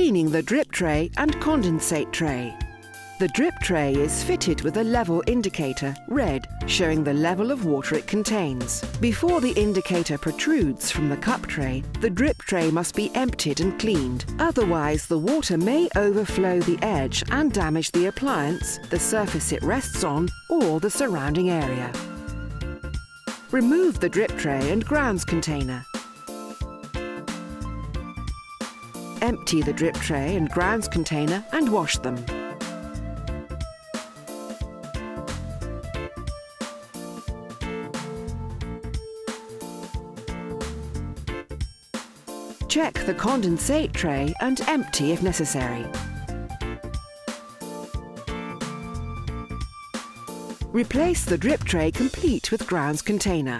cleaning the drip tray and condensate tray. The drip tray is fitted with a level indicator, red, showing the level of water it contains. Before the indicator protrudes from the cup tray, the drip tray must be emptied and cleaned. Otherwise, the water may overflow the edge and damage the appliance, the surface it rests on, or the surrounding area. Remove the drip tray and grounds container. Empty the drip tray and grounds container and wash them. Check the condensate tray and empty if necessary. Replace the drip tray complete with grounds container.